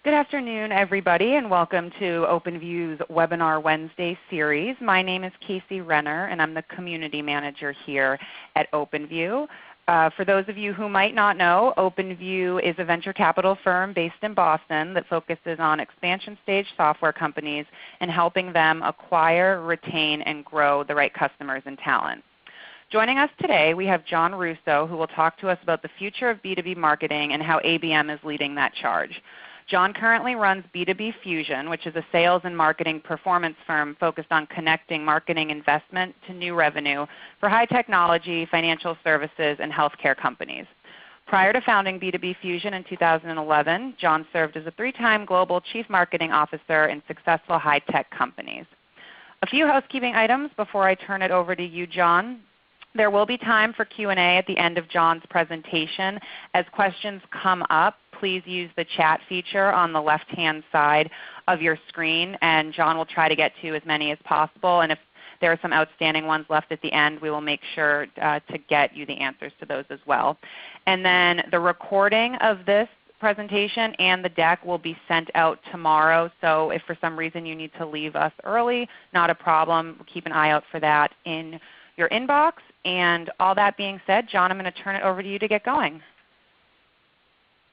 Good afternoon, everybody, and welcome to OpenView's Webinar Wednesday series. My name is Casey Renner, and I'm the Community Manager here at OpenView. For those of you who might not know, OpenView is a venture capital firm based in Boston that focuses on expansion stage software companies and helping them acquire, retain, and grow the right customers and talent. Joining us today, we have John Russo, who will talk to us about the future of B2B marketing and how ABM is leading that charge. John currently runs B2B Fusion, which is a sales and marketing performance firm focused on connecting marketing investment to new revenue for high technology, financial services, and healthcare companies. Prior to founding B2B Fusion in 2011, John served as a 3-time global chief marketing officer in successful high-tech companies. A few housekeeping items before I turn it over to you, John. There will be time for Q&A at the end of John's presentation. As questions come up, please use the chat feature on the left-hand side of your screen, and John will try to get to as many as possible. And if there are some outstanding ones left at the end, we will make sure to get you the answers to those as well. And then the recording of this presentation and the deck will be sent out tomorrow. So if for some reason you need to leave us early, not a problem. We'll keep an eye out for that in your inbox. And all that being said, John, I'm going to turn it over to you to get going.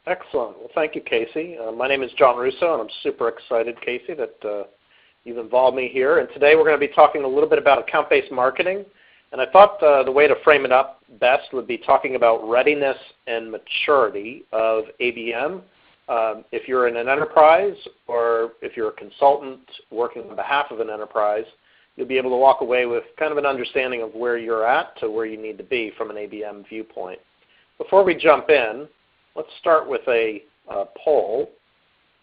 Excellent. Well, thank you, Casey. My name is John Russo, and I'm super excited, Casey, that you've involved me here. And today we're going to be talking a little bit about account-based marketing. And I thought the way to frame it up best would be talking about readiness and maturity of ABM. If you're in an enterprise or if you're a consultant working on behalf of an enterprise, you'll be able to walk away with kind of an understanding of where you're at to where you need to be from an ABM viewpoint. Before we jump in, let's start with a poll.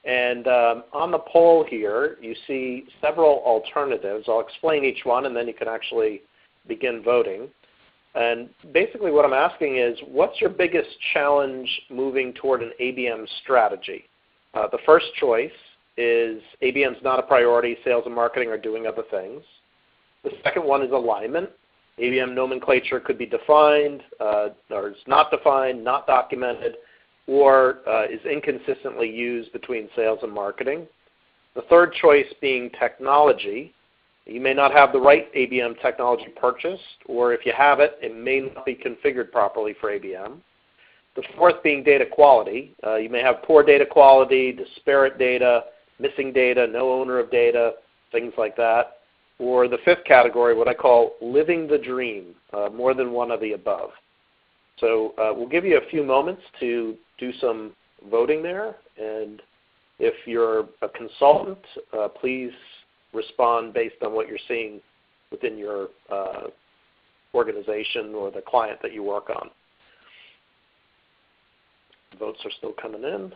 And on the poll here, you see several alternatives. I'll explain each one, and then you can actually begin voting. And basically what I'm asking is, what's your biggest challenge moving toward an ABM strategy? The first choice is ABM's not a priority, sales and marketing are doing other things. The second one is alignment. ABM nomenclature could be defined, or is not defined, not documented, or is inconsistently used between sales and marketing. The third choice being technology. You may not have the right ABM technology purchased, or if you have it, it may not be configured properly for ABM. The fourth being data quality. You may have poor data quality, disparate data, missing data, no owner of data, things like that. Or the fifth category, what I call living the dream, more than one of the above. So we'll give you a few moments to do some voting there. And if you're a consultant, please respond based on what you're seeing within your organization or the client that you work on. The votes are still coming in.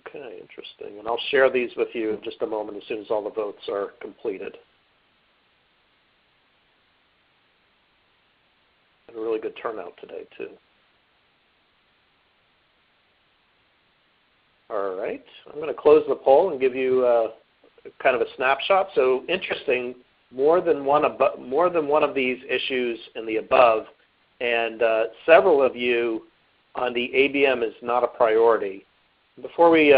Okay, interesting. And I'll share these with you in just a moment as soon as all the votes are completed. And a really good turnout today, too. All right, I'm going to close the poll and give you kind of a snapshot. So interesting, more than one of these issues in the above, and several of you on the ABM is not a priority. Before we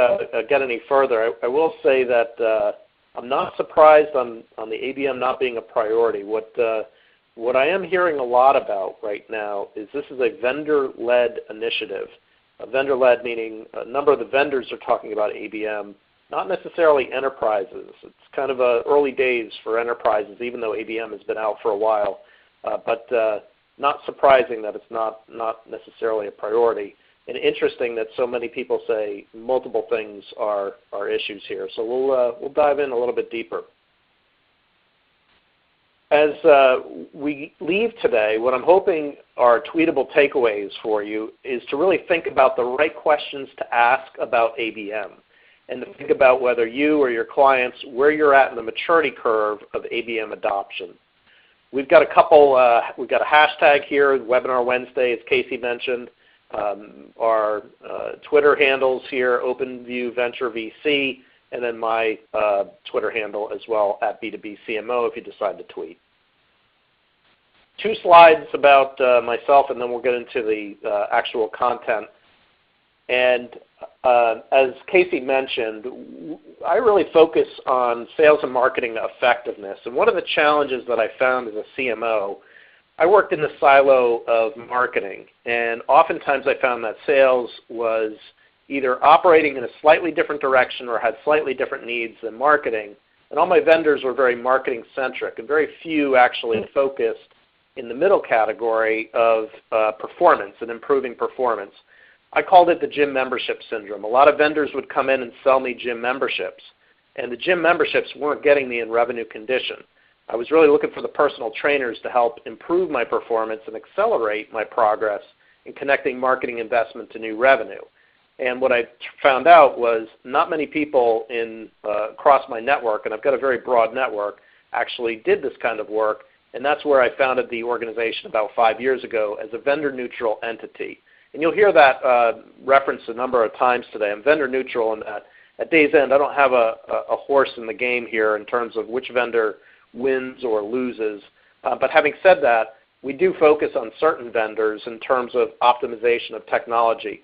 get any further, I will say that I'm not surprised on the ABM not being a priority. What I am hearing a lot about right now is this is a vendor-led initiative. Vendor-led meaning a number of the vendors are talking about ABM, not necessarily enterprises. It's kind of early days for enterprises, even though ABM has been out for a while. But not surprising that it's not necessarily a priority. And interesting that so many people say multiple things are issues here. So we'll dive in a little bit deeper. As we leave today, what I'm hoping are tweetable takeaways for you is to really think about the right questions to ask about ABM and to think about whether you or your clients, where you're at in the maturity curve of ABM adoption. We've got we've got a hashtag here, Webinar Wednesday, as Casey mentioned. Our Twitter handles here, OpenView Venture VC, and then my Twitter handle as well, at B2B CMO, if you decide to tweet. 2 slides about myself, and then we'll get into the actual content. And as Casey mentioned, I really focus on sales and marketing effectiveness. And one of the challenges that I found as a CMO, I worked in the silo of marketing, and oftentimes I found that sales was either operating in a slightly different direction or had slightly different needs than marketing. And all my vendors were very marketing-centric, and very few actually focused in the middle category of performance and improving performance. I called it the gym membership syndrome. A lot of vendors would come in and sell me gym memberships, and the gym memberships weren't getting me in revenue condition. I was really looking for the personal trainers to help improve my performance and accelerate my progress in connecting marketing investment to new revenue. And what I found out was not many people across my network, and I've got a very broad network, actually did this kind of work, and that's where I founded the organization about 5 years ago as a vendor-neutral entity. And you'll hear that referenced a number of times today. I'm vendor-neutral in that at day's end I don't have a horse in the game here in terms of which vendor wins or loses. But having said that, we do focus on certain vendors in terms of optimization of technology.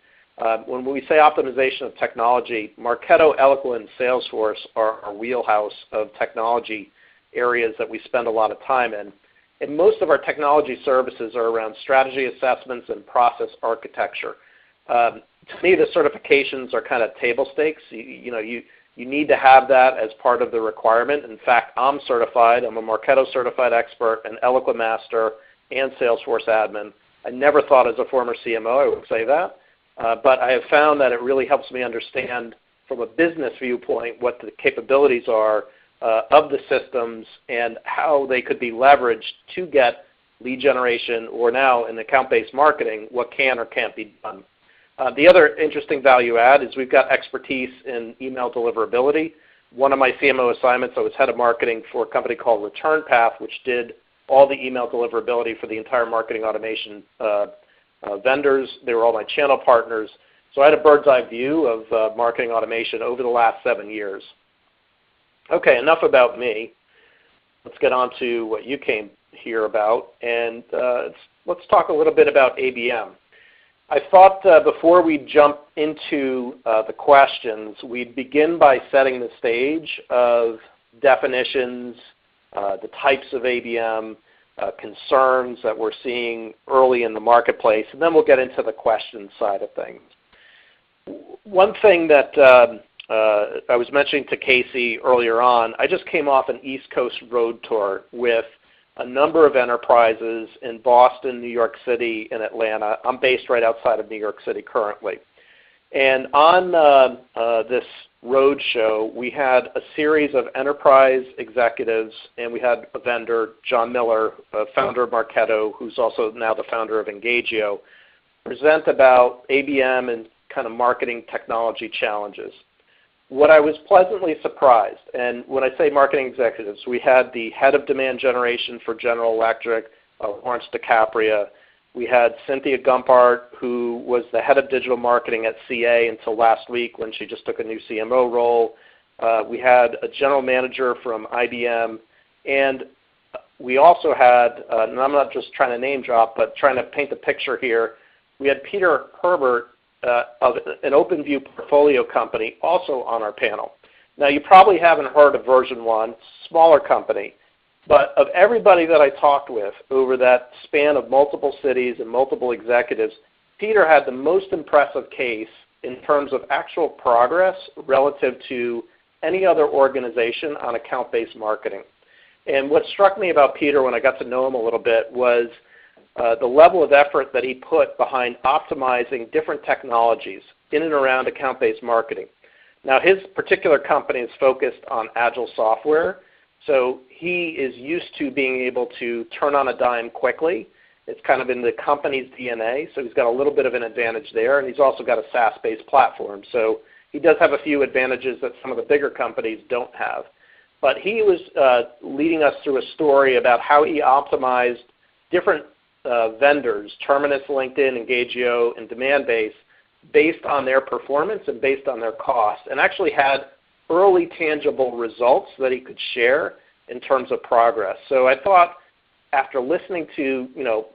When we say optimization of technology, Marketo, Eloquent, and Salesforce are our wheelhouse of technology areas that we spend a lot of time in. And most of our technology services are around strategy assessments and process architecture. To me, the certifications are kind of table stakes. You need to have that as part of the requirement. In fact, I'm certified. I'm a Marketo certified expert, an Eloquent master, and Salesforce admin. I never thought as a former CMO I would say that. But I have found that it really helps me understand from a business viewpoint what the capabilities are of the systems and how they could be leveraged to get lead generation, or now in account-based marketing, what can or can't be done. The other interesting value add is we've got expertise in email deliverability. One of my CMO assignments, I was head of marketing for a company called ReturnPath, which did all the email deliverability for the entire marketing automation vendors. They were all my channel partners. So I had a bird's eye view of marketing automation over the last 7 years. Okay, enough about me. Let's get on to what you came here about, and let's talk a little bit about ABM. I thought before we jump into the questions, we'd begin by setting the stage of definitions, the types of ABM, concerns that we're seeing early in the marketplace, and then we'll get into the question side of things. One thing that I was mentioning to Casey earlier on, I just came off an East Coast road tour with a number of enterprises in Boston, New York City, and Atlanta. I'm based right outside of New York City currently. And on this road show, we had a series of enterprise executives, and we had a vendor, John Miller, founder of Marketo, who's also now the founder of Engagio, present about ABM and kind of marketing technology challenges. What I was pleasantly surprised, and when I say marketing executives, we had the head of demand generation for General Electric, Lawrence DiCapria. We had Cynthia Gumpart, who was the head of digital marketing at CA until last week when she just took a new CMO role. We had a general manager from IBM, and we also had, and I'm not just trying to name drop, but trying to paint the picture here, we had Peter Herbert of an OpenView portfolio company also on our panel. Now, you probably haven't heard of version 1, smaller company, but of everybody that I talked with over that span of multiple cities and multiple executives, Peter had the most impressive case in terms of actual progress relative to any other organization on account-based marketing. And what struck me about Peter when I got to know him a little bit was the level of effort that he put behind optimizing different technologies in and around account-based marketing. Now, his particular company is focused on agile software, so he is used to being able to turn on a dime quickly. It's kind of in the company's DNA, so he's got a little bit of an advantage there, and he's also got a SaaS-based platform. So he does have a few advantages that some of the bigger companies don't have. But he was leading us through a story about how he optimized different vendors, Terminus, LinkedIn, Engagio, and Demandbase, based on their performance and based on their cost, and actually had early tangible results that he could share in terms of progress. So I thought after listening to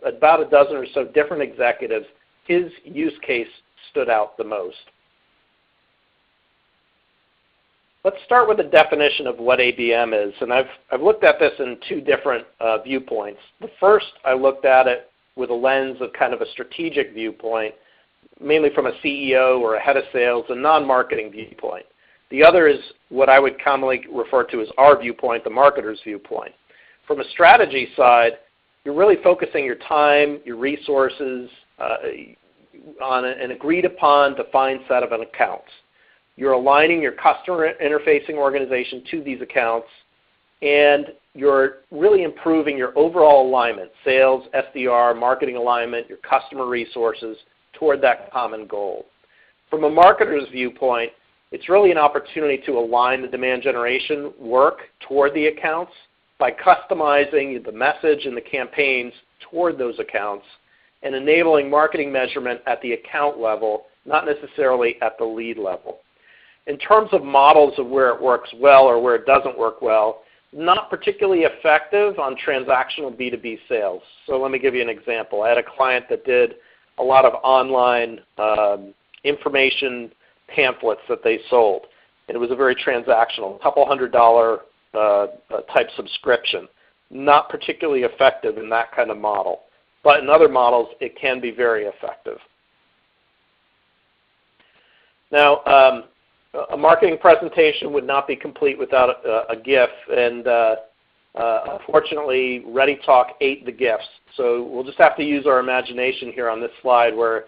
about a dozen or so different executives, his use case stood out the most. Let's start with a definition of what ABM is, and I've looked at this in two different viewpoints. The first, I looked at it with a lens of kind of a strategic viewpoint, mainly from a CEO or a head of sales, a non-marketing viewpoint. The other is what I would commonly refer to as our viewpoint, the marketer's viewpoint. From a strategy side, you're really focusing your time, your resources on an agreed upon defined set of accounts. You're aligning your customer interfacing organization to these accounts, and you're really improving your overall alignment, sales, SDR, marketing alignment, your customer resources toward that common goal. From a marketer's viewpoint, it's really an opportunity to align the demand generation work toward the accounts by customizing the message and the campaigns toward those accounts and enabling marketing measurement at the account level, not necessarily at the lead level. In terms of models of where it works well or where it doesn't work well, not particularly effective on transactional B2B sales. So let me give you an example. I had a client that did a lot of online information pamphlets that they sold, and it was a very transactional, a couple $100 type subscription. Not particularly effective in that kind of model. But in other models, it can be very effective. Now, a marketing presentation would not be complete without a GIF, and unfortunately, ReadyTalk ate the GIFs. So we'll just have to use our imagination here on this slide, where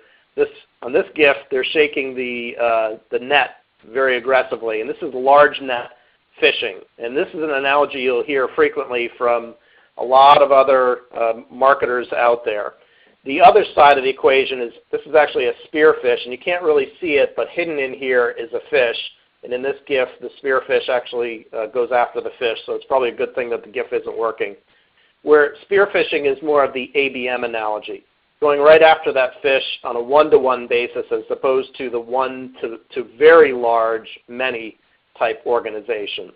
on this GIF, they're shaking the net very aggressively, and this is large net fishing. And this is an analogy you'll hear frequently from a lot of other marketers out there. The other side of the equation is this is actually a spearfish, and you can't really see it, but hidden in here is a fish. And in this GIF, the spearfish actually goes after the fish, so it's probably a good thing that the GIF isn't working. Where spearfishing is more of the ABM analogy, going right after that fish on a one-to-one basis as opposed to the one to very large, many type organization.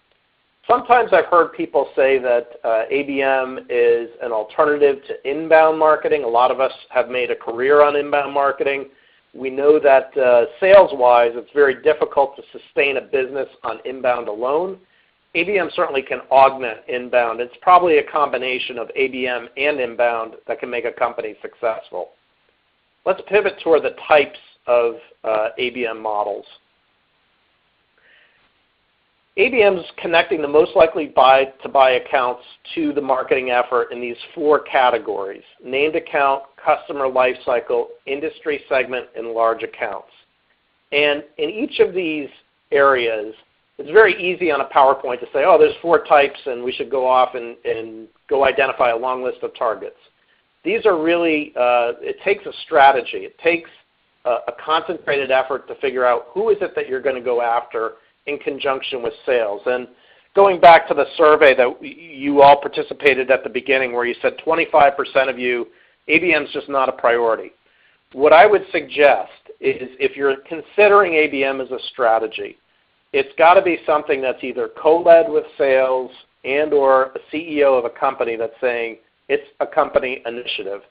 Sometimes I've heard people say that ABM is an alternative to inbound marketing. A lot of us have made a career on inbound marketing. We know that sales-wise, it's very difficult to sustain a business on inbound alone. ABM certainly can augment inbound. It's probably a combination of ABM and inbound that can make a company successful. Let's pivot toward the types of ABM models. ABM is connecting the most likely to buy accounts to the marketing effort in these four categories: named account, customer lifecycle, industry segment, and large accounts. And in each of these areas, it's very easy on a PowerPoint to say, oh, there's four types and we should go off and go identify a long list of targets. These are really, it takes a strategy. It takes a concentrated effort to figure out who is it that you're going to go after in conjunction with sales. And going back to the survey that you all participated at the beginning where you said 25% of you, ABM is just not a priority. What I would suggest is if you're considering ABM as a strategy, it's got to be something that's either co-led with sales and or a CEO of a company that's saying it's a company initiative.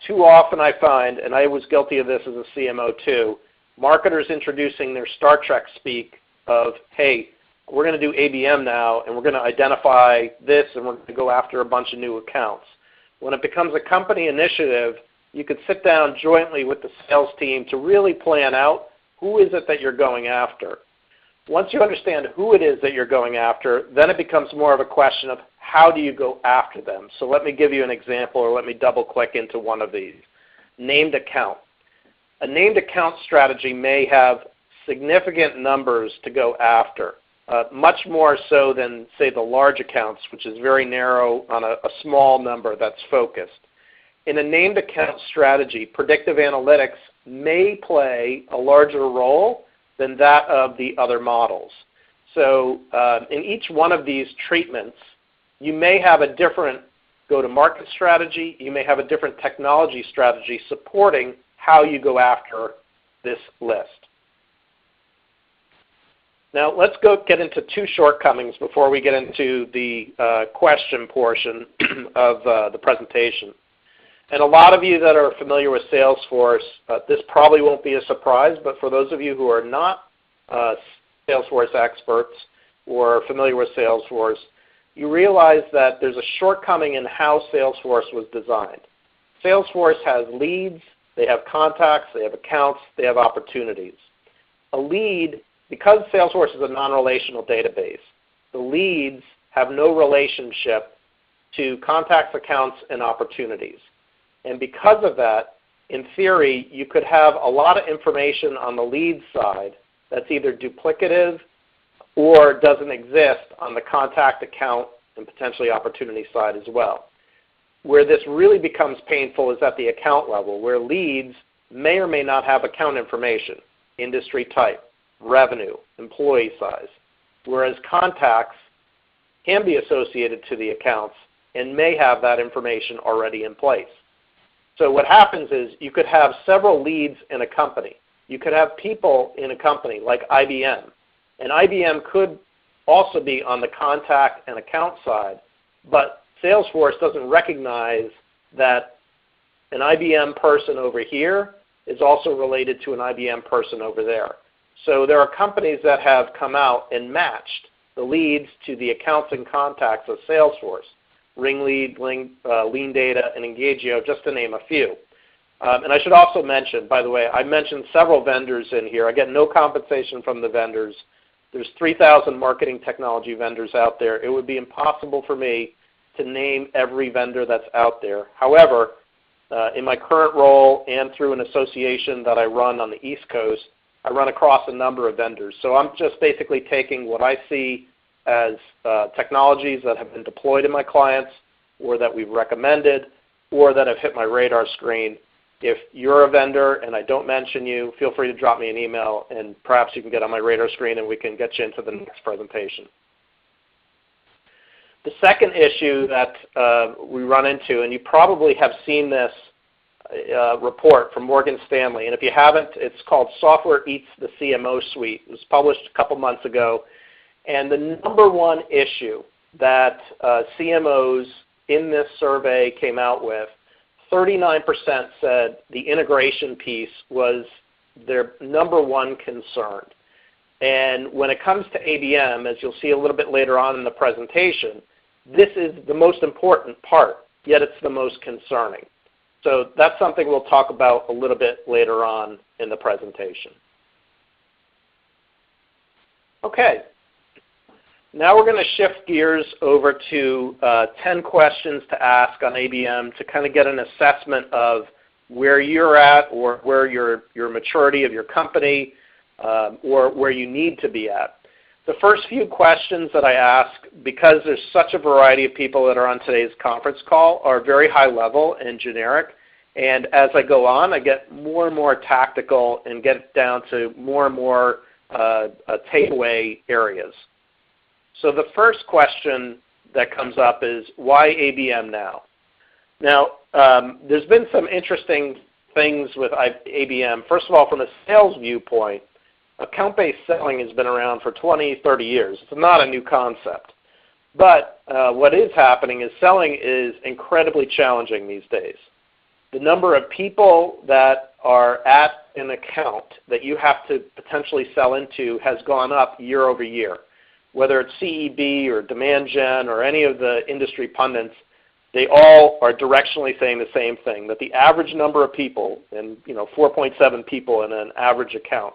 Too often I find, and I was guilty of this as a CMO too, marketers introducing their Star Trek speak of, hey, we're going to do ABM now, and we're going to identify this, and we're going to go after a bunch of new accounts. When it becomes a company initiative, you could sit down jointly with the sales team to really plan out who is it that you're going after. Once you understand who it is that you're going after, then it becomes more of a question of how do you go after them. So let me give you an example, or let me double-click into one of these. Named account. A named account strategy may have significant numbers to go after, much more so than, say, the large accounts, which is very narrow on a small number that's focused. In a named account strategy, predictive analytics may play a larger role than that of the other models. So in each one of these treatments, you may have a different go-to-market strategy. You may have a different technology strategy supporting how you go after this list. Now let's get into two shortcomings before we get into the question portion of the presentation. And a lot of you that are familiar with Salesforce, this probably won't be a surprise, but for those of you who are not Salesforce experts or familiar with Salesforce, you realize that there's a shortcoming in how Salesforce was designed. Salesforce has leads, they have contacts, they have accounts, they have opportunities. A lead, because Salesforce is a non-relational database, the leads have no relationship to contacts, accounts, and opportunities. And because of that, in theory, you could have a lot of information on the lead side that's either duplicative or doesn't exist on the contact, account, and potentially opportunity side as well. Where this really becomes painful is at the account level, where leads may or may not have account information, industry type, revenue, employee size, whereas contacts can be associated to the accounts and may have that information already in place. So what happens is you could have several leads in a company. You could have people in a company like IBM, and IBM could also be on the contact and account side, but Salesforce doesn't recognize that an IBM person over here is also related to an IBM person over there. So there are companies that have come out and matched the leads to the accounts and contacts of Salesforce, Ringlead, Lean Data, and Engagio, just to name a few. And I should also mention, by the way, I mentioned several vendors in here. I get no compensation from the vendors. There's 3,000 marketing technology vendors out there. It would be impossible for me to name every vendor that's out there. However, in my current role and through an association that I run on the East Coast, I run across a number of vendors. So I'm just basically taking what I see as technologies that have been deployed in my clients or that we've recommended or that have hit my radar screen. If you're a vendor and I don't mention you, feel free to drop me an email and perhaps you can get on my radar screen and we can get you into the next presentation. The second issue that we run into, and you probably have seen this report from Morgan Stanley, and if you haven't, it's called Software Eats the CMO Suite. It was published a couple months ago. And the number one issue that CMOs in this survey came out with, 39% said the integration piece was their number one concern. And when it comes to ABM, as you'll see a little bit later on in the presentation, this is the most important part, yet it's the most concerning. So that's something we'll talk about a little bit later on in the presentation. Okay. Now we're going to shift gears over to 10 questions to ask on ABM to kind of get an assessment of where you're at or where your maturity of your company or where you need to be at. The first few questions that I ask, because there's such a variety of people that are on today's conference call, are very high level and generic. And as I go on, I get more and more tactical and get down to more and more takeaway areas. So the first question that comes up is, why ABM now? Now, there's been some interesting things with ABM. First of all, from a sales viewpoint, account-based selling has been around for 20, 30 years. It's not a new concept. But what is happening is selling is incredibly challenging these days. The number of people that are at an account that you have to potentially sell into has gone up year over year. Whether it's CEB or Demand Gen or any of the industry pundits, they all are directionally saying the same thing, that the average number of people, and 4.7 people in an average account,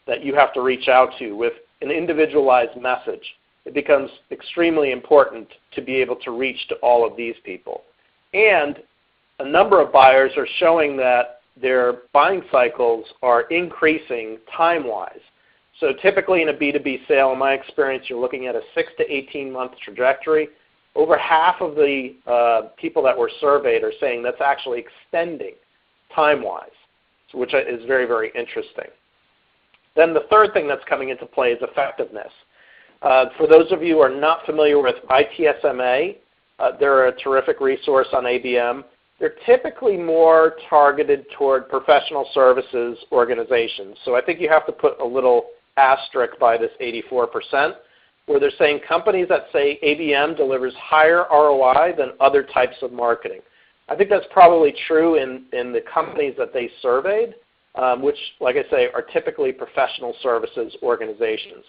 that you have to reach out to with an individualized message, it becomes extremely important to be able to reach to all of these people. And a number of buyers are showing that their buying cycles are increasing time-wise. So typically in a B2B sale, in my experience, you're looking at a 6 to 18-month trajectory. Over half of the people that were surveyed are saying that's actually extending time-wise, which is very, very interesting. Then the third thing that's coming into play is effectiveness. For those of you who are not familiar with ITSMA, they're a terrific resource on ABM. They're typically more targeted toward professional services organizations. So I think you have to put a little asterisk by this 84%, where they're saying companies that say ABM delivers higher ROI than other types of marketing. I think that's probably true in the companies that they surveyed, which, like I say, are typically professional services organizations.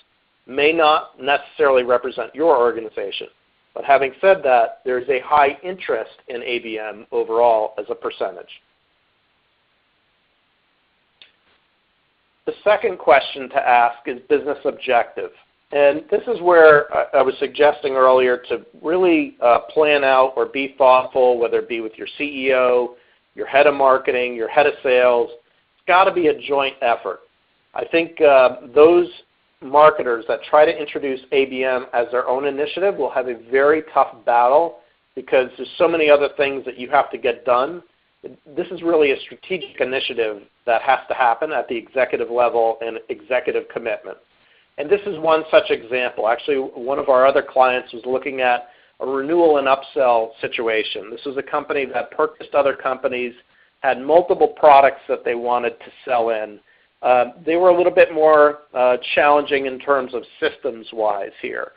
May not necessarily represent your organization. But having said that, there is a high interest in ABM overall as a percentage. The second question to ask is business objective. And this is where I was suggesting earlier to really plan out or be thoughtful, whether it be with your CEO, your head of marketing, your head of sales. It's got to be a joint effort. I think those marketers that try to introduce ABM as their own initiative will have a very tough battle because there's so many other things that you have to get done. This is really a strategic initiative that has to happen at the executive level and executive commitment. And this is one such example. Actually, one of our other clients was looking at a renewal and upsell situation. This was a company that purchased other companies, had multiple products that they wanted to sell in. They were a little bit more challenging in terms of systems-wise here.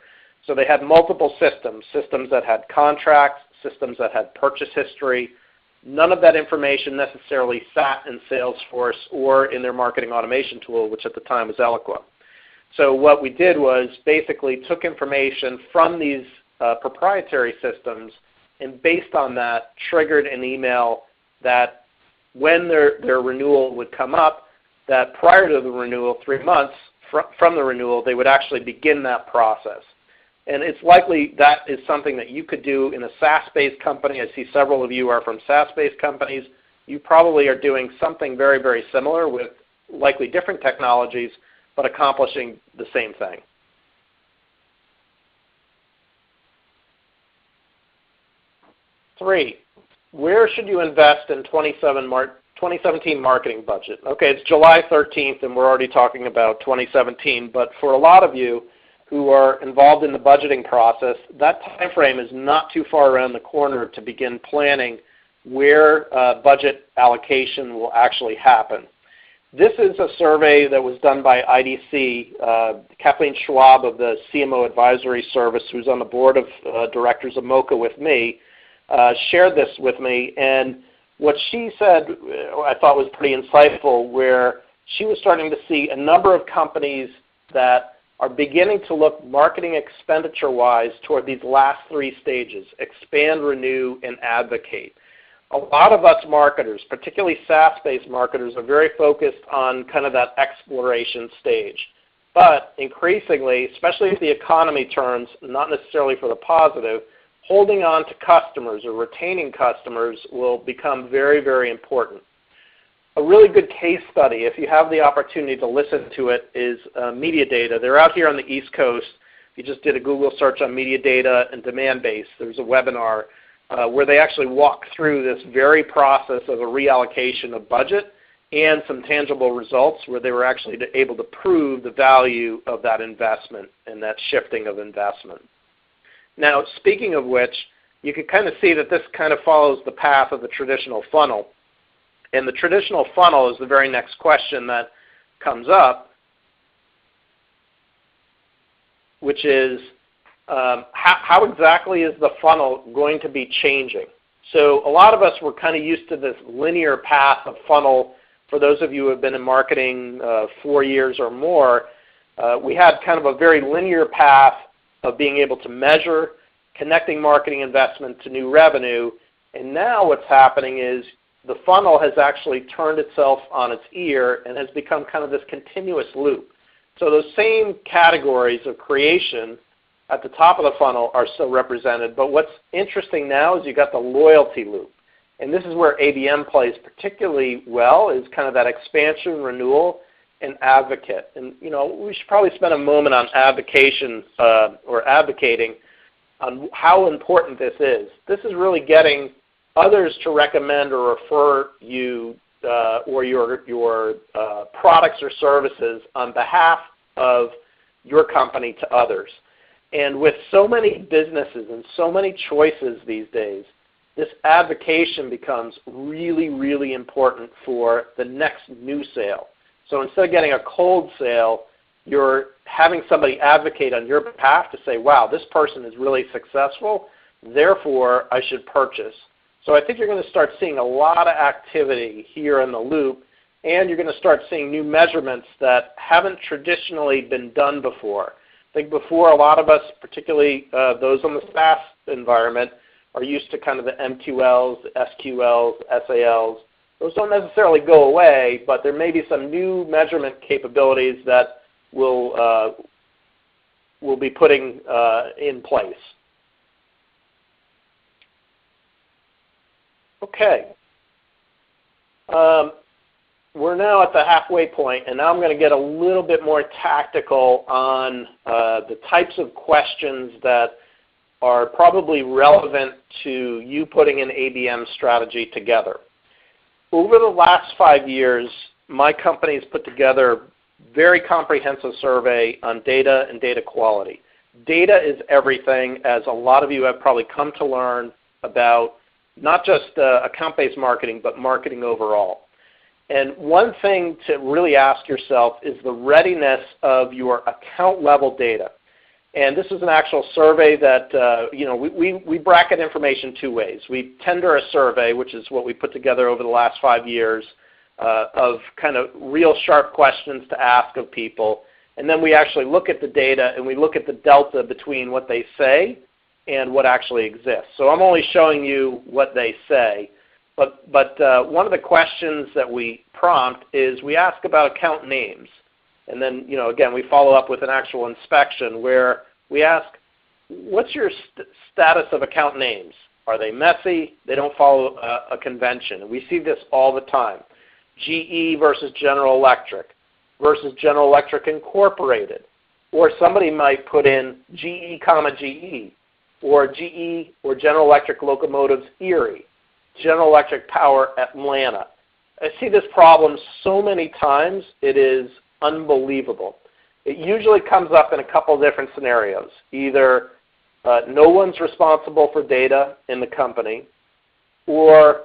So they had multiple systems that had contracts, systems that had purchase history. None of that information necessarily sat in Salesforce or in their marketing automation tool, which at the time was Eloqua. So what we did was basically took information from these proprietary systems and based on that triggered an email that when their renewal would come up, that prior to the renewal, 3 months from the renewal, they would actually begin that process. And it's likely that is something that you could do in a SaaS-based company. I see several of you are from SaaS-based companies. You probably are doing something very, very similar with likely different technologies, but accomplishing the same thing. Three, where should you invest in 2017 marketing budget? Okay, it's July 13th, and we're already talking about 2017, but for a lot of you who are involved in the budgeting process, that time frame is not too far around the corner to begin planning where budget allocation will actually happen. This is a survey that was done by IDC. Kathleen Schwab of the CMO Advisory Service, who's on the board of directors of MoCA with me, shared this with me. And what she said I thought was pretty insightful, where she was starting to see a number of companies that are beginning to look marketing expenditure-wise toward these last 3 stages: expand, renew, and advocate. A lot of us marketers, particularly SaaS-based marketers, are very focused on kind of that exploration stage. But increasingly, especially if the economy turns, not necessarily for the positive, holding on to customers or retaining customers will become very, very important. A really good case study, if you have the opportunity to listen to it, is Media Data. They're out here on the East Coast. If you just did a Google search on Media Data and demand base, there's a webinar where they actually walk through this very process of a reallocation of budget and some tangible results where they were actually able to prove the value of that investment and that shifting of investment. Now, speaking of which, you can kind of see that this kind of follows the path of the traditional funnel. And the traditional funnel is the very next question that comes up, which is how exactly is the funnel going to be changing? So a lot of us were kind of used to this linear path of funnel. For those of you who have been in marketing 4 years or more, we had kind of a very linear path of being able to measure, connecting marketing investment to new revenue. And now what's happening is the funnel has actually turned itself on its ear and has become kind of this continuous loop. So those same categories of creation at the top of the funnel are still represented, but what's interesting now is you've got the loyalty loop. And this is where ABM plays particularly well, is kind of that expansion, renewal, and advocate. And we should probably spend a moment on advocating on how important this is. This is really getting others to recommend or refer you or your products or services on behalf of your company to others. And with so many businesses and so many choices these days, this advocation becomes really, really important for the next new sale. So instead of getting a cold sale, you're having somebody advocate on your behalf to say, wow, this person is really successful, therefore I should purchase. So I think you're going to start seeing a lot of activity here in the loop, and you're going to start seeing new measurements that haven't traditionally been done before. I think before, a lot of us, particularly those on the SaaS environment, are used to kind of the MQLs, the SQLs, SALs. Those don't necessarily go away, but there may be some new measurement capabilities that we'll be putting in place. Okay. We're now at the halfway point, and now I'm going to get a little bit more tactical on the types of questions that are probably relevant to you putting an ABM strategy together. Over the last 5 years, my company has put together a very comprehensive survey on data and data quality. Data is everything, as a lot of you have probably come to learn about not just account-based marketing, but marketing overall. And one thing to really ask yourself is the readiness of your account-level data. And this is an actual survey that, we bracket information two ways. We tender a survey, which is what we put together over the last 5 years, of kind of real sharp questions to ask of people. And then we actually look at the data and we look at the delta between what they say and what actually exists. So I'm only showing you what they say. But one of the questions that we prompt is we ask about account names. And then, again, we follow up with an actual inspection where we ask, what's your status of account names? Are they messy? They don't follow a convention. And we see this all the time. GE versus General Electric versus General Electric Incorporated. Or somebody might put in GE, GE, or GE or General Electric Locomotives Erie, General Electric Power Atlanta. I see this problem so many times, it is unbelievable. It usually comes up in a couple different scenarios. Either no one's responsible for data in the company, or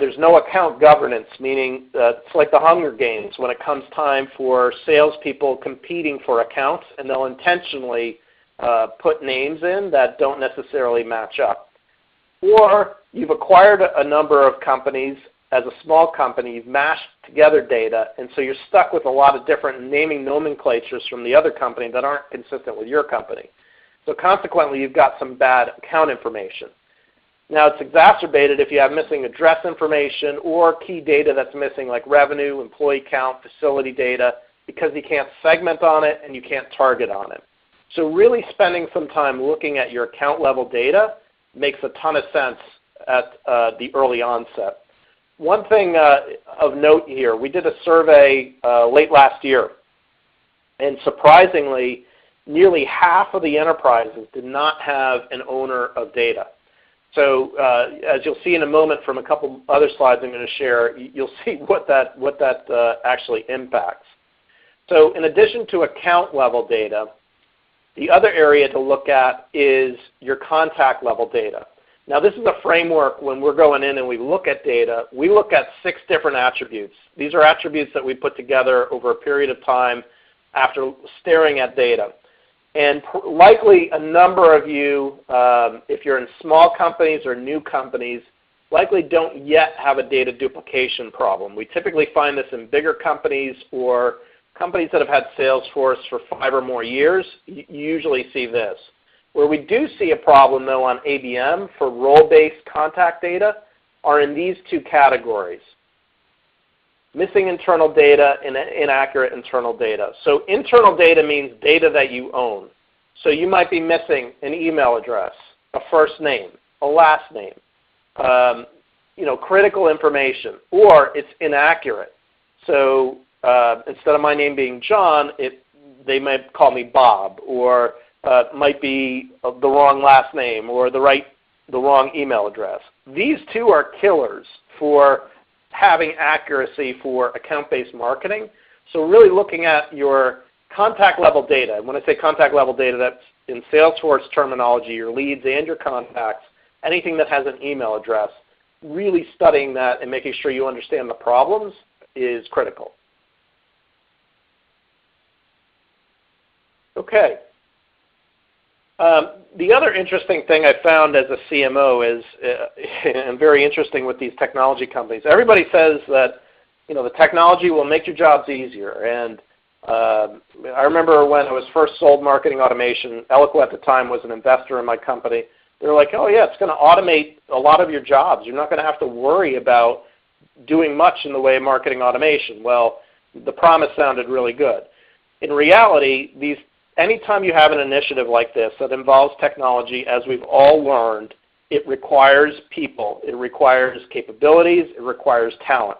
there's no account governance, meaning it's like the Hunger Games when it comes time for salespeople competing for accounts, and they'll intentionally put names in that don't necessarily match up. Or you've acquired a number of companies. As a small company, you've mashed together data, and so you're stuck with a lot of different naming nomenclatures from the other company that aren't consistent with your company. So consequently, you've got some bad account information. Now, it's exacerbated if you have missing address information or key data that's missing, like revenue, employee count, facility data, because you can't segment on it and you can't target on it. So really spending some time looking at your account level data makes a ton of sense at the early onset. One thing of note here, we did a survey late last year, and surprisingly, nearly half of the enterprises did not have an owner of data. So as you'll see in a moment from a couple other slides I'm going to share, you'll see what that actually impacts. So in addition to account level data, the other area to look at is your contact level data. Now this is a framework. When we're going in and we look at data, we look at 6 different attributes. These are attributes that we put together over a period of time after staring at data. And likely a number of you, if you're in small companies or new companies, likely don't yet have a data duplication problem. We typically find this in bigger companies or companies that have had Salesforce for 5 or more years. You usually see this. Where we do see a problem, though, on ABM for role-based contact data are in these 2 categories: missing internal data and inaccurate internal data. So internal data means data that you own. So you might be missing an email address, a first name, a last name, critical information, or it's inaccurate. So instead of my name being John, they might call me Bob, or might be the wrong last name or the wrong email address. These 2 are killers for having accuracy for account-based marketing. So really looking at your contact level data. And when I say contact level data, that's in Salesforce terminology, your leads and your contacts, anything that has an email address. Really studying that and making sure you understand the problems is critical. Okay. The other interesting thing I found as a CMO is, and very interesting with these technology companies, everybody says that the technology will make your jobs easier. And I remember when I was first sold marketing automation, Eloqua at the time was an investor in my company. They were like, oh yeah, it's going to automate a lot of your jobs. You're not going to have to worry about doing much in the way of marketing automation. Well, the promise sounded really good. In reality, anytime you have an initiative like this that involves technology, as we've all learned, it requires people. It requires capabilities. It requires talent.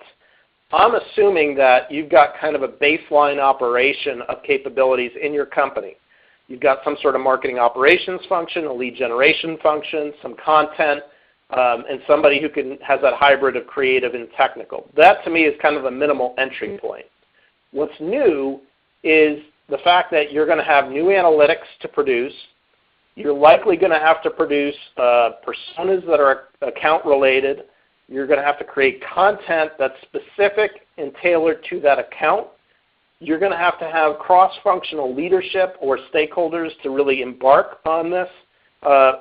I'm assuming that you've got kind of a baseline operation of capabilities in your company. You've got some sort of marketing operations function, a lead generation function, some content, and somebody who has that hybrid of creative and technical. That to me is kind of a minimal entry point. What's new is the fact that you're going to have new analytics to produce. You're likely going to have to produce personas that are account related. You're going to have to create content that's specific and tailored to that account. You're going to have cross-functional leadership or stakeholders to really embark on this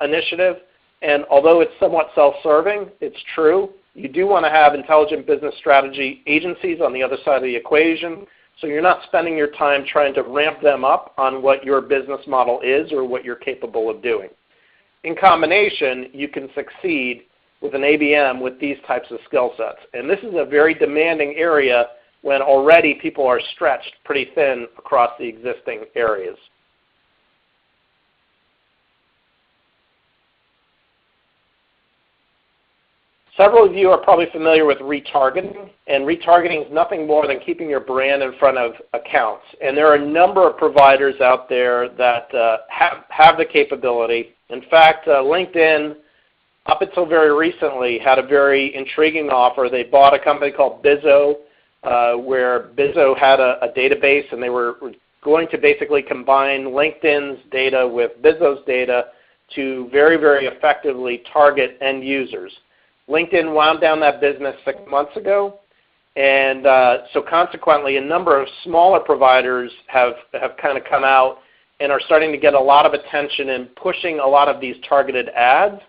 initiative. And although it's somewhat self-serving, it's true. You do want to have intelligent business strategy agencies on the other side of the equation, so you're not spending your time trying to ramp them up on what your business model is or what you're capable of doing. In combination, you can succeed with an ABM with these types of skill sets. And this is a very demanding area when already people are stretched pretty thin across the existing areas. Several of you are probably familiar with retargeting, and retargeting is nothing more than keeping your brand in front of accounts. And there are a number of providers out there that have the capability. In fact, LinkedIn, up until very recently, had a very intriguing offer. They bought a company called Bizzo, where Bizzo had a database, and they were going to basically combine LinkedIn's data with Bizzo's data to very, very effectively target end users. LinkedIn wound down that business 6 months ago, and so consequently a number of smaller providers have kind of come out and are starting to get a lot of attention and pushing a lot of these targeted ads.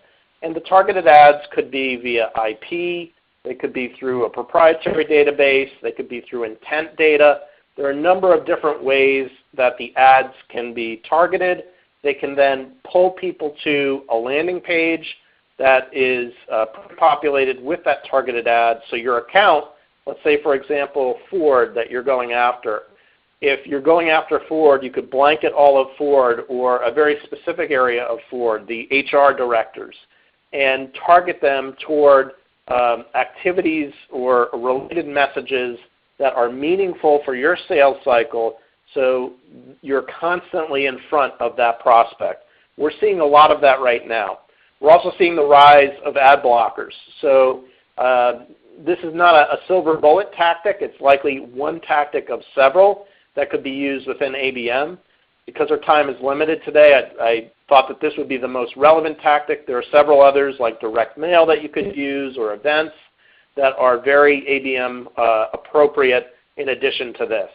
And the targeted ads could be via IP, they could be through a proprietary database, they could be through intent data. There are a number of different ways that the ads can be targeted. They can then pull people to a landing page that is populated with that targeted ad. So your account, let's say for example Ford that you're going after. If you're going after Ford, you could blanket all of Ford or a very specific area of Ford, the HR directors, and target them toward activities or related messages that are meaningful for your sales cycle, so you're constantly in front of that prospect. We're seeing a lot of that right now. We're also seeing the rise of ad blockers. So this is not a silver bullet tactic. It's likely one tactic of several that could be used within ABM. Because our time is limited today, I thought that this would be the most relevant tactic. There are several others like direct mail that you could use or events that are very ABM appropriate in addition to this.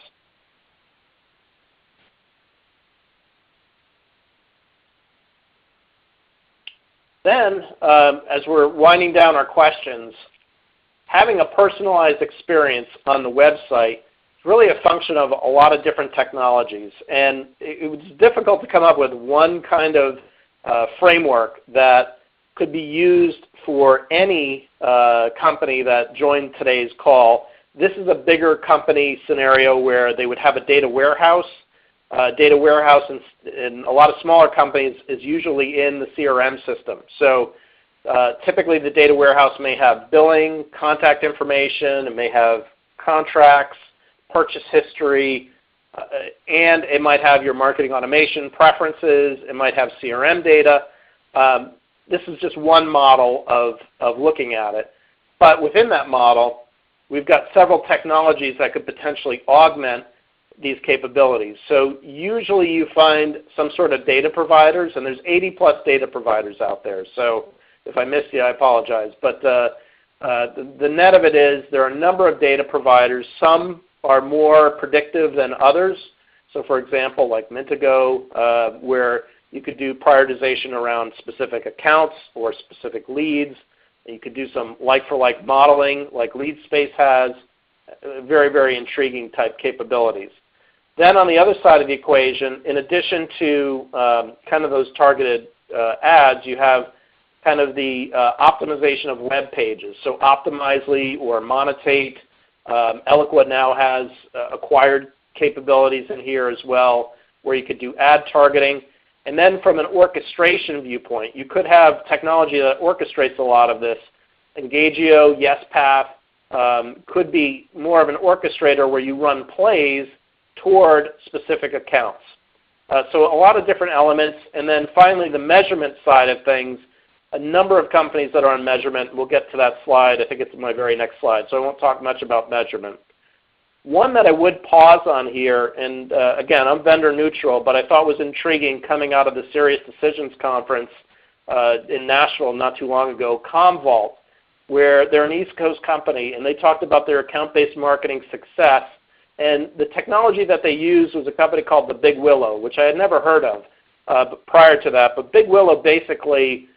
Then, as we're winding down our questions, having a personalized experience on the website is really a function of a lot of different technologies. And it was difficult to come up with one kind of framework that could be used for any company that joined today's call. This is a bigger company scenario where they would have a data warehouse. Data warehouse in a lot of smaller companies is usually in the CRM system. So typically the data warehouse may have billing, contact information, it may have contracts, purchase history, and it might have your marketing automation preferences, it might have CRM data. This is just one model of looking at it. But within that model, we've got several technologies that could potentially augment these capabilities. So usually you find some sort of data providers, and there's 80+ data providers out there. So if I missed you, I apologize. But the net of it is there are a number of data providers. Some are more predictive than others. So for example, like Mintago, where you could do prioritization around specific accounts or specific leads. You could do some like-for-like modeling like LeadSpace has. Very, very intriguing type capabilities. Then on the other side of the equation, in addition to kind of those targeted ads, you have kind of the optimization of web pages. So Optimizely or Monetate. Eloqua now has acquired capabilities in here as well where you could do ad targeting. And then from an orchestration viewpoint, you could have technology that orchestrates a lot of this. Engagio, YesPath could be more of an orchestrator where you run plays toward specific accounts. So a lot of different elements. And then finally the measurement side of things, a number of companies that are on measurement. We'll get to that slide. I think it's my very next slide, so I won't talk much about measurement. One that I would pause on here, and again, I'm vendor neutral, but I thought was intriguing coming out of the Serious Decisions Conference in Nashville not too long ago, Commvault, where they're an East Coast company, and they talked about their account-based marketing success. And the technology that they used was a company called the Big Willow, which I had never heard of prior to that. But Big Willow basically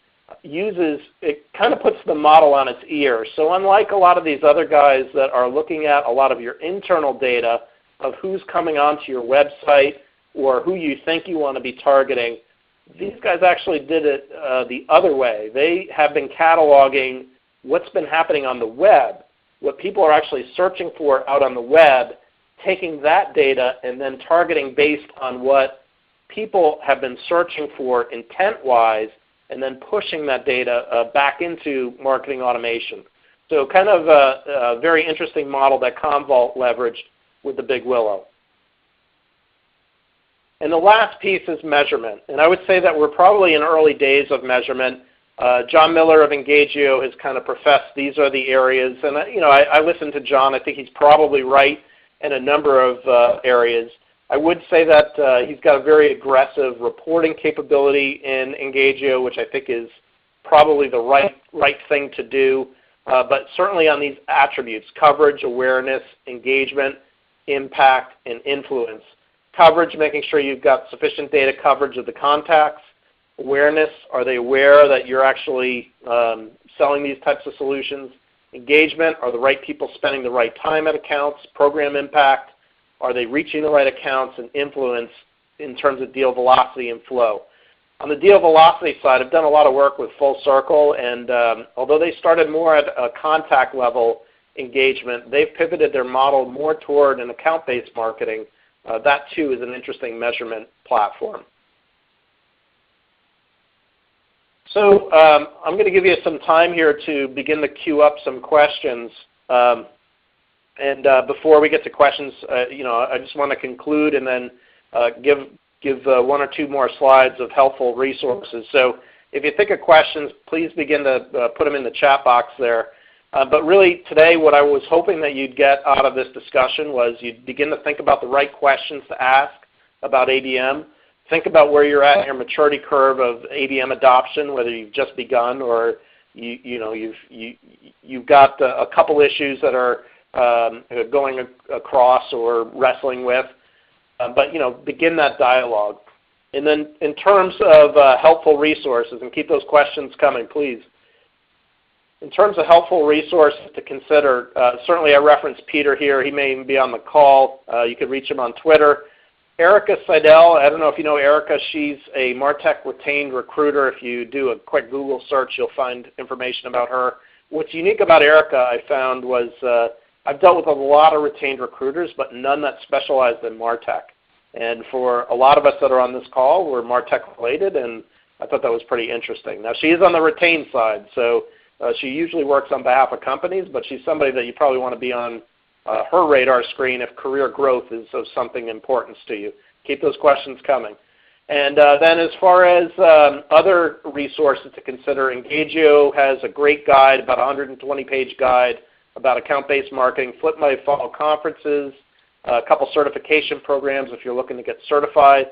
it kind of puts the model on its ear. So unlike a lot of these other guys that are looking at a lot of your internal data of who's coming onto your website or who you think you want to be targeting, these guys actually did it the other way. They have been cataloging what's been happening on the web, what people are actually searching for out on the web, taking that data and then targeting based on what people have been searching for intent-wise, and then pushing that data back into marketing automation. So kind of a very interesting model that Commvault leveraged with the Big Willow. And the last piece is measurement. And I would say that we're probably in early days of measurement. John Miller of Engagio has kind of professed these are the areas. And I listened to John. I think he's probably right in a number of areas. I would say that he's got a very aggressive reporting capability in Engagio, which I think is probably the right thing to do. But certainly on these attributes, coverage, awareness, engagement, impact, and influence. Coverage, making sure you've got sufficient data coverage of the contacts. Awareness, are they aware that you're actually selling these types of solutions? Engagement, are the right people spending the right time at accounts? Program impact, are they reaching the right accounts? And influence in terms of deal velocity and flow. On the deal velocity side, I've done a lot of work with Full Circle, and although they started more at a contact level engagement, they've pivoted their model more toward an account-based marketing. That too is an interesting measurement platform. So I'm going to give you some time here to begin to queue up some questions. And before we get to questions, I just want to conclude and then give one or two more slides of helpful resources. So if you think of questions, please begin to put them in the chat box there. But really today what I was hoping that you'd get out of this discussion was you'd begin to think about the right questions to ask about ABM. Think about where you're at in your maturity curve of ABM adoption, whether you've just begun or you've got a couple issues that are going across or wrestling with. But begin that dialogue. And then in terms of helpful resources, and keep those questions coming, please. In terms of helpful resources to consider, certainly I referenced Peter here. He may even be on the call. You could reach him on Twitter. Erica Seidel, I don't know if you know Erica. She's a MarTech retained recruiter. If you do a quick Google search, you'll find information about her. What's unique about Erica, I found, was I've dealt with a lot of retained recruiters, but none that specialized in MarTech. And for a lot of us that are on this call, we're MarTech related, and I thought that was pretty interesting. Now, she is on the retained side, so she usually works on behalf of companies, but she's somebody that you probably want to be on her radar screen if career growth is of something importance to you. Keep those questions coming. And then as far as other resources to consider, Engagio has a great guide, about a 120-page guide about account-based marketing, Flip My Funnel conferences, a couple certification programs if you're looking to get certified.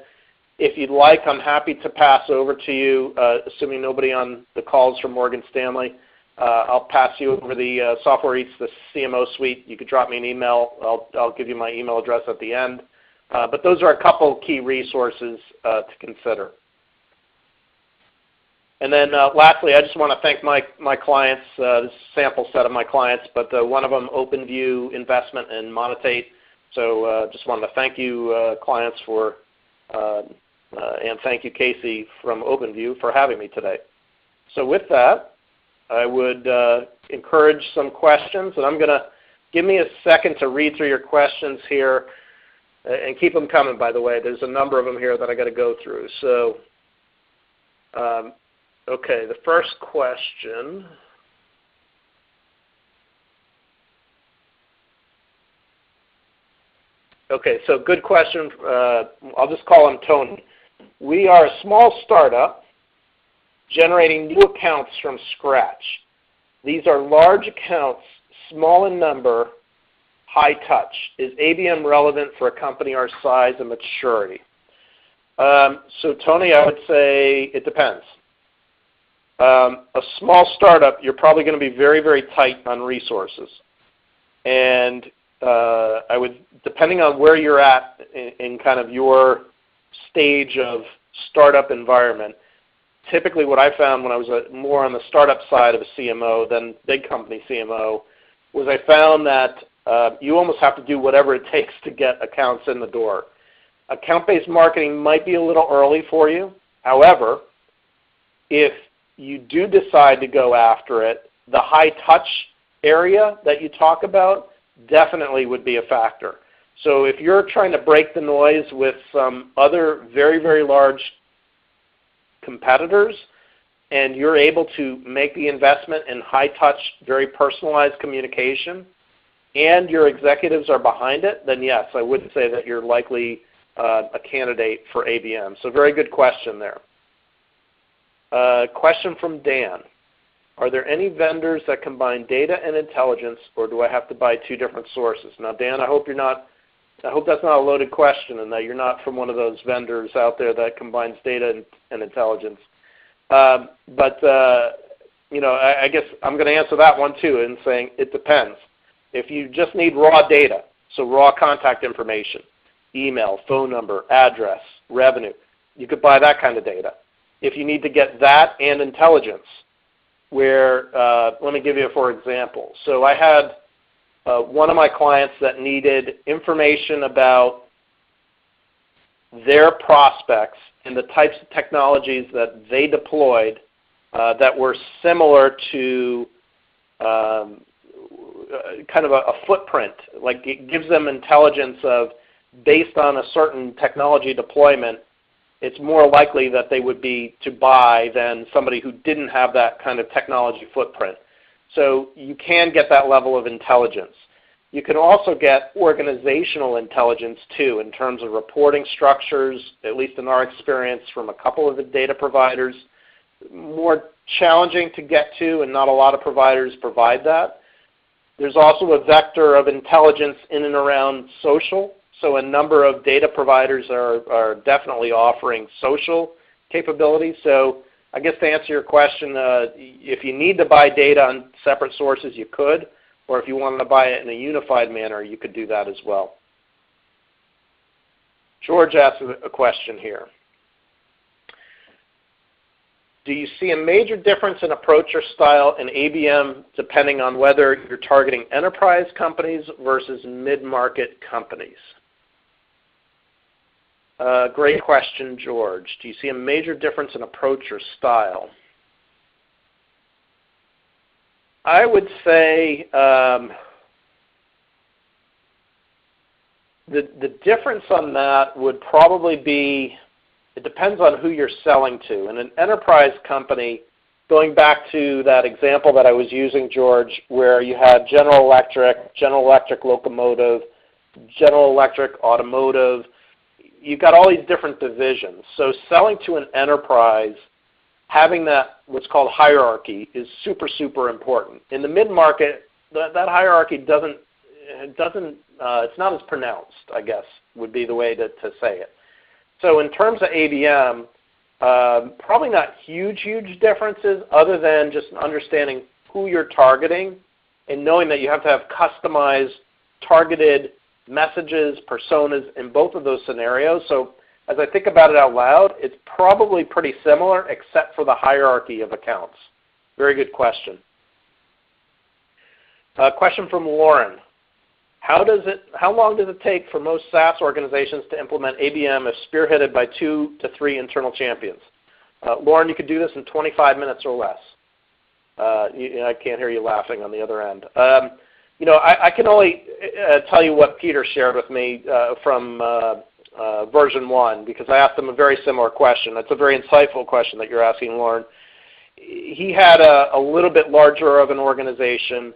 If you'd like, I'm happy to pass over to you, assuming nobody on the call is from Morgan Stanley. I'll pass you over the Software Eats, the CMO suite. You could drop me an email. I'll give you my email address at the end. But those are a couple key resources to consider. And then lastly, I just want to thank my clients, this is a sample set of my clients, but one of them, OpenView Investment and Monetate. So just wanted to thank you, clients, for, and thank you, Casey, from OpenView, for having me today. So with that, I would encourage some questions, and I'm going to give me a second to read through your questions here, and keep them coming, by the way. There's a number of them here that I got to go through. So, okay, the first question. Okay, so good question. I'll just call him Tony. We are a small startup generating new accounts from scratch. These are large accounts, small in number, high touch. Is ABM relevant for a company our size and maturity? So Tony, I would say it depends. A small startup, you're probably going to be very, very tight on resources. And I would, depending on where you're at in kind of your stage of startup environment, typically what I found when I was more on the startup side of a CMO than big company CMO was I found that you almost have to do whatever it takes to get accounts in the door. Account-based marketing might be a little early for you. However, if you do decide to go after it, the high-touch area that you talk about definitely would be a factor. So if you're trying to break the noise with some other very, very large competitors and you're able to make the investment in high-touch, very personalized communication and your executives are behind it, then yes, I would say that you're likely a candidate for ABM. So very good question there. Question from Dan. Are there any vendors that combine data and intelligence, or do I have to buy two different sources? Now, Dan, I hope that's not a loaded question and that you're not from one of those vendors out there that combines data and intelligence. But you know, I guess I'm going to answer that one too in saying it depends. If you just need raw data, so raw contact information, email, phone number, address, revenue, you could buy that kind of data. If you need to get that and intelligence, where, let me give you for example. So I had one of my clients that needed information about their prospects and the types of technologies that they deployed that were similar to kind of a footprint. Like it gives them intelligence of, based on a certain technology deployment, it's more likely that they would be to buy than somebody who didn't have that kind of technology footprint. So you can get that level of intelligence. You can also get organizational intelligence too in terms of reporting structures, at least in our experience from a couple of the data providers. More challenging to get to, and not a lot of providers provide that. There's also a vector of intelligence in and around social. So a number of data providers are definitely offering social capabilities. So I guess to answer your question, if you need to buy data on separate sources, you could. Or if you wanted to buy it in a unified manner, you could do that as well. George asked a question here. Do you see a major difference in approach or style in ABM depending on whether you're targeting enterprise companies versus mid-market companies? Great question, George. Do you see a major difference in approach or style? I would say the difference on that would probably be, it depends on who you're selling to. In an enterprise company, going back to that example that I was using, George, where you had General Electric Locomotive, General Electric Automotive, you've got all these different divisions. So selling to an enterprise, having that what's called hierarchy is super, super important. In the mid-market, that hierarchy it's not as pronounced, I guess, would be the way to say it. So in terms of ABM, probably not huge differences other than just understanding who you're targeting and knowing that you have to have customized, targeted messages, personas in both of those scenarios. So as I think about it out loud, it's probably pretty similar except for the hierarchy of accounts. Very good question. Question from Lauren. How long does it take for most SaaS organizations to implement ABM if spearheaded by 2 to 3 internal champions? Lauren, you could do this in 25 minutes or less. I can't hear you laughing on the other end. I can only tell you what Peter shared with me from version 1, because I asked him a very similar question. That's a very insightful question that you're asking, Lauren. He had a little bit larger of an organization.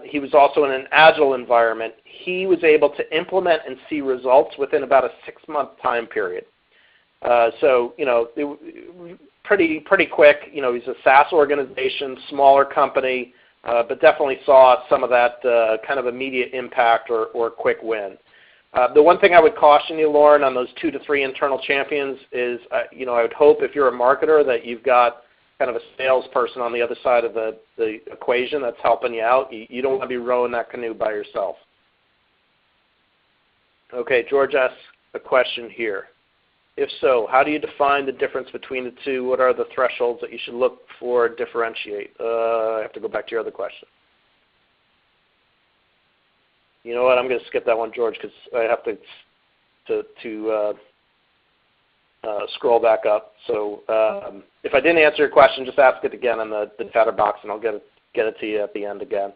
He was also in an agile environment. He was able to implement and see results within about a 6-month time period. Pretty quick. He's a SaaS organization, smaller company, but definitely saw some of that kind of immediate impact or quick win. The one thing I would caution you, Lauren, on those 2 to 3 internal champions is, I would hope if you're a marketer that you've got kind of a salesperson on the other side of the equation that's helping you out. You don't want to be rowing that canoe by yourself. Okay, George asks a question here. If so, how do you define the difference between the two? What are the thresholds that you should look for and differentiate? I have to go back to your other question. You know what? I'm going to skip that one, George, because I have to scroll back up. So if I didn't answer your question, just ask it again in the chatter box, and I'll get it to you at the end again.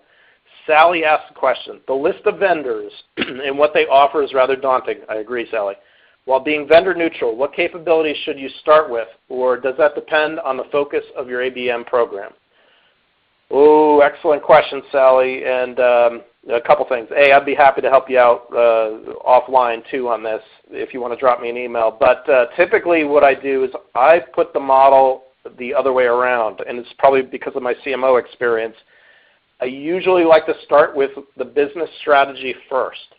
Sally asked the question. The list of vendors and what they offer is rather daunting. I agree, Sally. While being vendor neutral, what capabilities should you start with, or does that depend on the focus of your ABM program? Oh, excellent question, Sally, and a couple things. A, I'd be happy to help you out offline too on this if you want to drop me an email. But typically what I do is I put the model the other way around, and it's probably because of my CMO experience. I usually like to start with the business strategy first.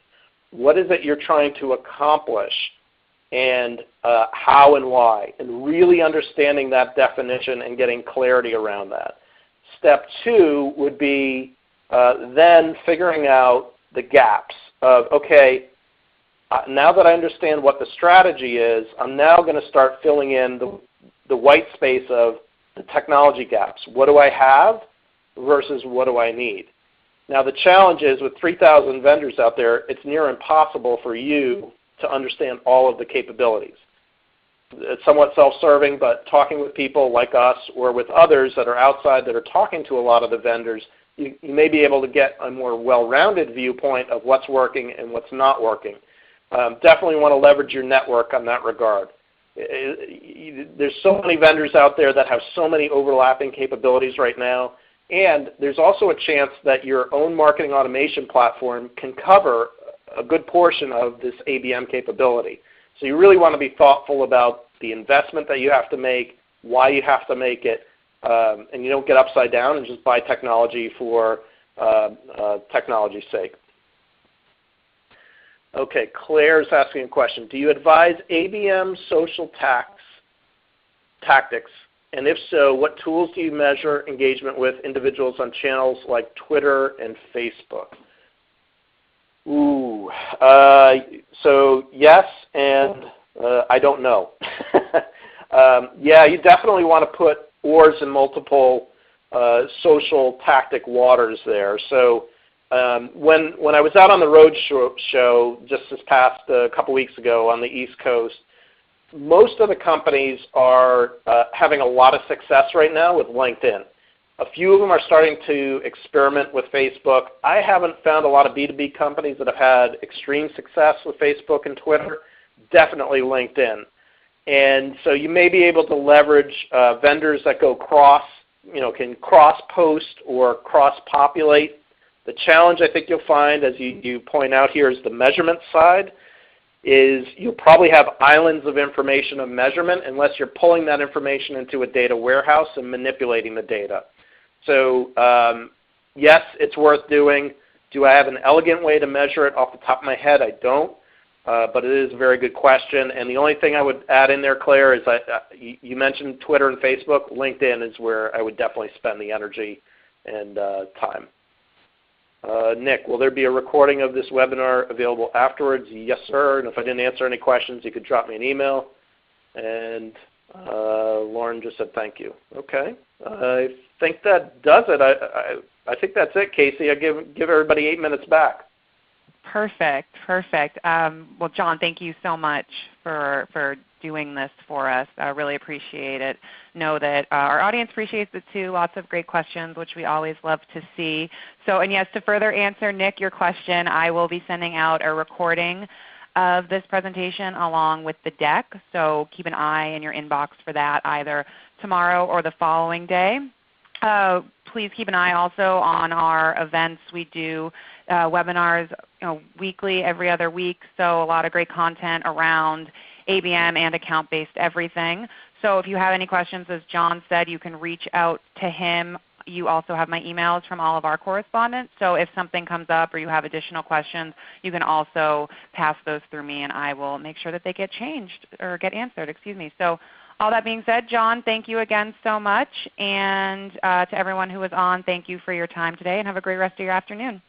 What is it you're trying to accomplish, and how and why, and really understanding that definition and getting clarity around that. Step 2 would be then figuring out the gaps of, okay, now that I understand what the strategy is, I'm now going to start filling in the white space of the technology gaps. What do I have versus what do I need? Now the challenge is with 3,000 vendors out there, it's near impossible for you to understand all of the capabilities. It's somewhat self-serving, but talking with people like us or with others that are outside that are talking to a lot of the vendors, you may be able to get a more well-rounded viewpoint of what's working and what's not working. Definitely want to leverage your network on that regard. There's so many vendors out there that have so many overlapping capabilities right now, and there's also a chance that your own marketing automation platform can cover a good portion of this ABM capability. So you really want to be thoughtful about the investment that you have to make, why you have to make it, and you don't get upside down and just buy technology for technology's sake. Okay, Claire's asking a question. Do you advise ABM social tactics? And if so, what tools do you measure engagement with individuals on channels like Twitter and Facebook? Ooh, so yes, and I don't know. Yeah, you definitely want to put oars in multiple social tactic waters there. So when I was out on the road show just this past couple weeks ago on the East Coast, most of the companies are having a lot of success right now with LinkedIn. A few of them are starting to experiment with Facebook. I haven't found a lot of B2B companies that have had extreme success with Facebook and Twitter. Definitely LinkedIn. And so you may be able to leverage vendors that go can cross-post or cross-populate. The challenge I think you'll find, as you point out here, is the measurement side. Is you'll probably have islands of information of measurement unless you're pulling that information into a data warehouse and manipulating the data. So yes, it's worth doing. Do I have an elegant way to measure it off the top of my head? I don't, but it is a very good question. And the only thing I would add in there, Claire, is you mentioned Twitter and Facebook. LinkedIn is where I would definitely spend the energy and time. Nick, will there be a recording of this webinar available afterwards? Yes, sir. And if I didn't answer any questions, you could drop me an email. And Lauren just said thank you. Okay. I think that does it. I think that's it, Casey. I give everybody 8 minutes back. Perfect. Perfect. Well, John, thank you so much for doing this for us. I really appreciate it. Know that our audience appreciates it too. Lots of great questions, which we always love to see. So, and yes, to further answer, Nick, your question, I will be sending out a recording of this presentation along with the deck. So keep an eye in your inbox for that either tomorrow or the following day. Please keep an eye also on our events. We do webinars weekly, every other week, so a lot of great content around ABM and account-based everything. So if you have any questions, as John said, you can reach out to him. You also have my emails from all of our correspondents. So if something comes up or you have additional questions, you can also pass those through me and I will make sure that they get changed or get answered. Excuse me. So all that being said, John, thank you again so much. And to everyone who was on, thank you for your time today and have a great rest of your afternoon.